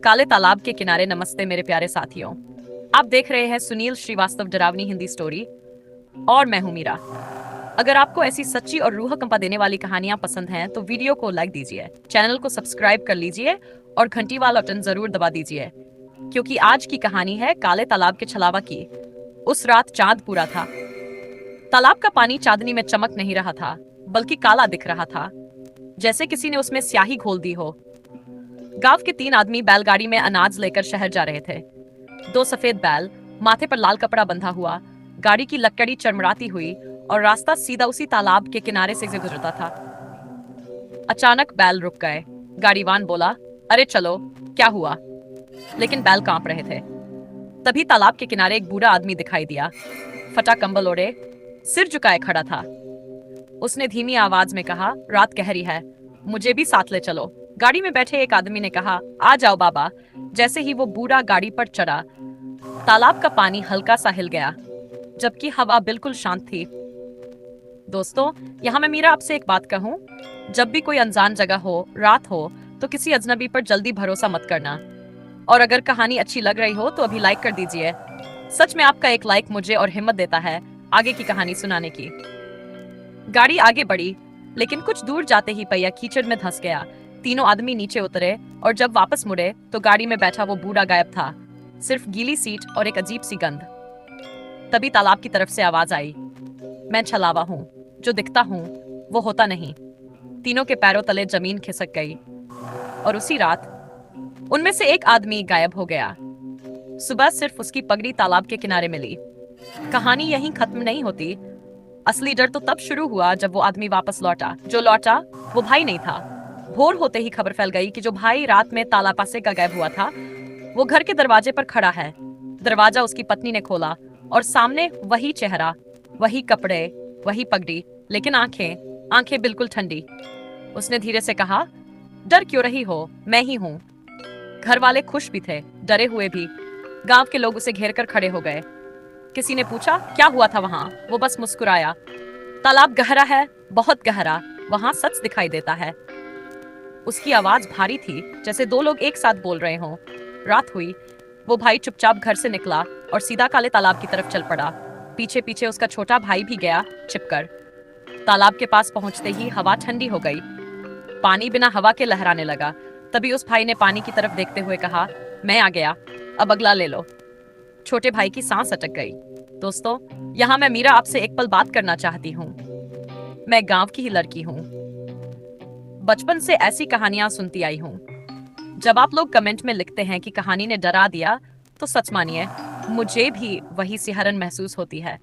काले तालाब के किनारे। नमस्ते मेरे प्यारे साथियों, आप देख रहे हैं सुनील श्रीवास्तव डरावनी हिंदी स्टोरी और मैं हूं मीरा। अगर आपको ऐसी सच्ची और रूह कंपा देने वाली कहानियां पसंद हैं तो वीडियो को लाइक दीजिए, चैनल को सब्सक्राइब कर लीजिए और घंटी वाला बटन जरूर दबा दीजिए, क्योंकि आज की कहानी है काले तालाब के छलावा की। उस रात चांद पूरा था। तालाब का पानी चांदनी में चमक नहीं रहा था, बल्कि काला दिख रहा था, जैसे किसी ने उसमें स्याही घोल दी हो। गांव के 3 आदमी बैलगाड़ी में अनाज लेकर शहर जा रहे थे। 2 सफेद बैल, माथे पर लाल कपड़ा बंधा हुआ, गाड़ी की लकड़ी चरमराती हुई और रास्ता सीधा उसी तालाब के किनारे से गुजरता था। अचानक बैल रुक गए। गाड़ीवान बोला, अरे चलो, क्या हुआ? लेकिन बैल कांप रहे थे। तभी तालाब के किनारे एक बूढ़ा आदमी दिखाई दिया। फटा कंबल ओढ़े, सिर झुकाए खड़ा था। उसने धीमी आवाज में कहा, रात गहरी है, मुझे भी साथ ले चलो। गाड़ी में बैठे एक आदमी ने कहा, आ जाओ बाबा। जैसे ही वो बूढ़ा गाड़ी पर चढ़ा, तालाब का पानी हल्का सा हिल गया, जबकि हवा बिल्कुल शांत थी। दोस्तों, यहाँ मैं मीरा आपसे एक बात कहूँ, जब भी कोई अनजान जगह हो, रात हो, तो किसी अजनबी पर जल्दी भरोसा मत करना। और अगर कहानी अच्छी लग रही हो तो अभी लाइक कर दीजिए। सच में आपका एक लाइक मुझे और हिम्मत देता है आगे की कहानी सुनाने की। गाड़ी आगे बढ़ी, लेकिन कुछ दूर जाते ही पहिया कीचड़ में धंस गया। तीनों आदमी नीचे उतरे और जब वापस मुड़े तो गाड़ी में बैठा वो बूढ़ा गायब था, सिर्फ गीली सीट और एक अजीब सी गंध। तभी तालाब की तरफ से आवाज आई, मैं छलावा हूँ, जो दिखता हूँ वो होता नहीं। तीनों के पैरों तले जमीन खिसक गई और उसी रात उनमें से एक आदमी गायब हो गया। सुबह सिर्फ उसकी पगड़ी तालाब के किनारे मिली। कहानी यहीं खत्म नहीं होती। असली डर तो तब शुरू हुआ जब वो आदमी वापस लौटा। जो लौटा वो भाई नहीं था। भोर होते ही खबर फैल गई कि जो भाई रात में ताला पासे का गायब हुआ था, वो घर के दरवाजे पर खड़ा है। दरवाजा उसकी पत्नी ने खोला और सामने वही चेहरा, वही कपड़े, वही पगड़ी, लेकिन आंखें आंखें बिल्कुल ठंडी। उसने धीरे से कहा, डर क्यों रही हो, मैं ही हूं। घर वाले खुश भी थे, डरे हुए भी। गांव के लोग उसे घेर कर खड़े हो गए। किसी ने पूछा, क्या हुआ था वहां? वो बस मुस्कुराया। तालाब गहरा है, बहुत गहरा, वहां सच दिखाई देता है। उसकी आवाज भारी थी, जैसे 2 लोग एक साथ बोल रहे हों। रात हुई, वो भाई चुपचाप घर से निकला और सीधा काले तालाब की तरफ चल पड़ा। पीछे पीछे उसका छोटा भाई भी गया, छिपकर। तालाब के पास पहुंचते ही हवा ठंडी हो गई। पानी बिना हवा के लहराने लगा। तभी उस भाई ने पानी की तरफ देखते हुए कहा, मैं आ गया, अब अगला ले लो। छोटे भाई की सांस अटक गई। दोस्तों, यहाँ मैं मीरा आपसे एक पल बात करना चाहती हूँ। मैं गांव की ही लड़की हूँ, बचपन से ऐसी कहानियां सुनती आई हूँ। जब आप लोग कमेंट में लिखते हैं कि कहानी ने डरा दिया, तो सच मानिए, मुझे भी वही सिहरन महसूस होती है।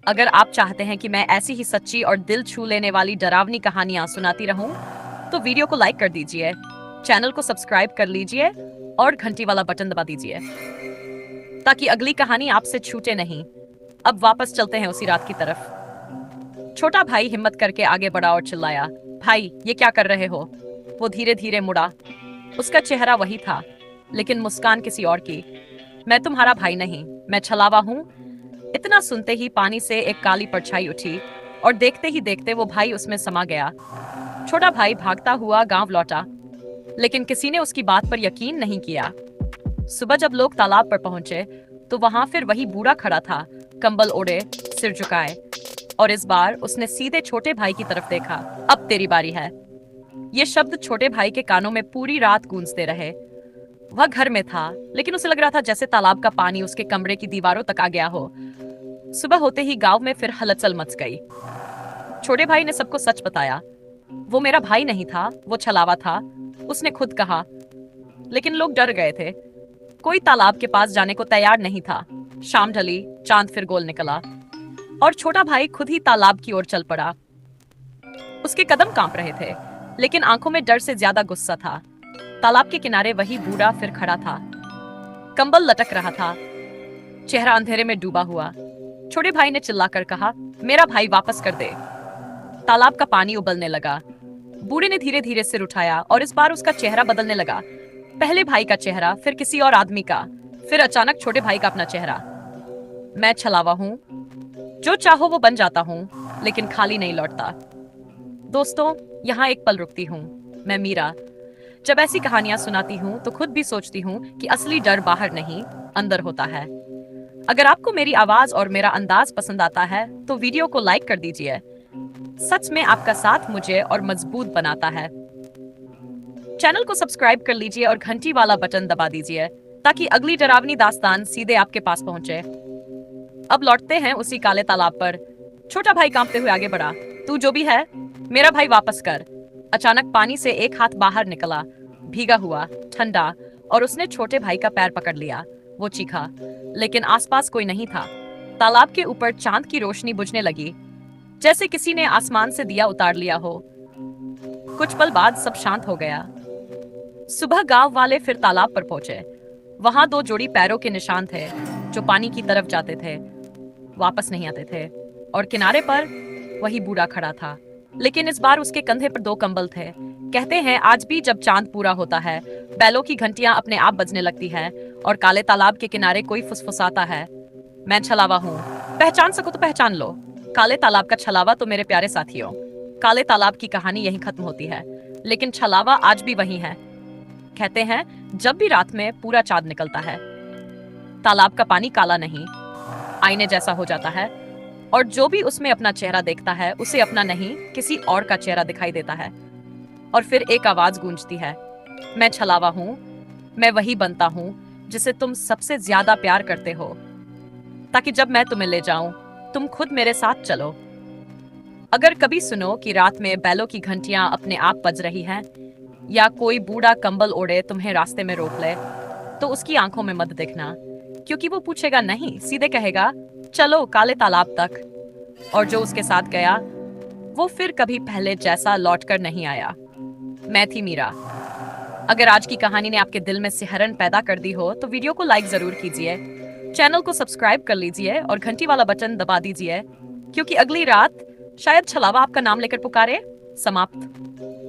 अगर आप चाहते हैं कि मैं ऐसी ही सच्ची और दिल छू लेने वाली डरावनी कहानियां सुनाती रहूं, तो वीडियो को लाइक कर दीजिए, चैनल को सब्सक्राइब कर लीजिए और घंटी वाला बटन दबा दीजिए, ताकि अगली कहानी आपसे छूटे नहीं। अब वापस चलते हैं उसी रात की तरफ। छोटा भाई हिम्मत करके आगे बढ़ा और चिल्लाया, भाई ये क्या कर रहे हो? वो धीरे धीरे मुड़ा। उसका चेहरा वही था, लेकिन मुस्कान किसी और की। मैं तुम्हारा भाई नहीं, मैं छलावा हूँ। इतना सुनते ही पानी से एक काली परछाई उठी और देखते ही देखते वो भाई उसमें समा गया। छोटा भाई भागता हुआ गांव लौटा, लेकिन किसी ने उसकी बात पर यकीन नहीं किया। सुबह जब लोग तालाब पर पहुंचे तो वहां फिर वही बूढ़ा खड़ा था, कंबल ओढ़े, सिर झुकाए, और इस बार उसने सीधे छोटे भाई की तरफ देखा। अब तेरी बारी है। ये शब्द छोटे भाई के कानों में पूरी रात गूंजते रहे। वह घर में था, लेकिन उसे लग रहा था जैसे तालाब का पानी उसके कमरे की दीवारों तक आ गया हो। सुबह होते ही गांव में फिर हलचल मच गई। छोटे भाई ने सबको सच बताया। वो मेरा भाई नहीं था, वो छलावा था, उसने खुद कहा। लेकिन लोग डर गए थे। कोई तालाब के पास जाने को तैयार नहीं था। शाम ढली, चांद फिर गोल निकला और छोटा भाई खुद ही तालाब की ओर चल पड़ा। उसके कदम कांप रहे थे, लेकिन आंखों में डर से ज्यादा गुस्सा था। तालाब के किनारे वही बूढ़ा फिर खड़ा था। कंबल लटक रहा था, चेहरा अंधेरे में डूबा हुआ। छोटे भाई ने चिल्लाकर कहा, मेरा भाई वापस कर दे। तालाब का पानी उबलने लगा। बूढ़े ने धीरे धीरे सिर उठाया और इस बार उसका चेहरा बदलने लगा। पहले भाई का चेहरा, फिर किसी और आदमी का, फिर अचानक छोटे भाई का अपना चेहरा। मैं छलावा हूँ, जो चाहो वो बन जाता हूँ, लेकिन खाली नहीं लौटता। दोस्तों, यहाँ एक पल रुकती हूँ। मैं मीरा, जब ऐसी कहानियां सुनाती हूँ तो खुद भी सोचती हूँ कि असली डर बाहर नहीं, अंदर होता है। अगर आपको मेरी आवाज और मेरा अंदाज पसंद आता है तो वीडियो को लाइक कर दीजिए। सच में आपका साथ मुझे और मजबूत बनाता है। चैनल को सब्सक्राइब कर लीजिए और घंटी वाला बटन दबा दीजिए ताकि अगली डरावनी दास्तान सीधे आपके पास पहुंचे। अब लौटते हैं उसी काले तालाब पर। छोटा भाई कांपते हुए आगे बढ़ा। तू जो भी है, मेरा भाई वापस कर। अचानक पानी से एक हाथ बाहर निकला, भीगा हुआ, ठंडा, और उसने छोटे भाई का पैर पकड़ लिया। वो चीखा, लेकिन आसपास कोई नहीं था। तालाब के ऊपर चांद की रोशनी बुझने लगी, जैसे किसी ने आसमान से दिया उतार लिया हो। कुछ पल बाद सब शांत हो गया। सुबह गांव वाले फिर तालाब पर पहुंचे। वहां दो जोड़ी पैरों के निशान थे जो पानी की तरफ जाते थे, वापस नहीं आते थे। और किनारे पर वही बूढ़ा खड़ा था, लेकिन इस बार उसके कंधे पर दो कंबल थे। कहते हैं आज भी जब चांद पूरा होता है, बैलों की घंटियां अपने आप बजने लगती हैं और काले तालाब के किनारे कोई फुसफुसाता है, मैं छलावा हूँ, पहचान सको तो पहचान लो। काले तालाब का छलावा तो मेरे प्यारे साथियों, काले तालाब की कहानी यहीं खत्म होती है, लेकिन छलावा आज भी वही है। कहते हैं जब भी रात में पूरा चांद निकलता है, तालाब का पानी काला नहीं, आईने जैसा हो जाता है, और जो भी उसमें अपना चेहरा देखता है उसे अपना नहीं किसी और का चेहरा दिखाई देता है। और फिर एक आवाज गूंजती है, मैं छलावा हूं, मैं वही बनता हूं जिसे तुम सबसे ज्यादा प्यार करते हो, ताकि जब मैं तुम्हें ले जाऊं तुम खुद मेरे साथ चलो। अगर कभी सुनो कि रात में बैलों की घंटियां अपने आप बज रही हैं, या कोई बूढ़ा कंबल ओढ़े तुम्हें रास्ते में रोक ले, तो उसकी आंखों में मत देखना, क्योंकि वो पूछेगा नहीं, सीधे कहेगा चलो काले तालाब तक। और जो उसके साथ गया वो फिर कभी पहले जैसा लौटकर नहीं आया। मैं थी मीरा। अगर आज की कहानी ने आपके दिल में सिहरन पैदा कर दी हो तो वीडियो को लाइक जरूर कीजिए, चैनल को सब्सक्राइब कर लीजिए और घंटी वाला बटन दबा दीजिए, क्योंकि अगली रात शायद छलावा आपका नाम लेकर पुकारे। समाप्त।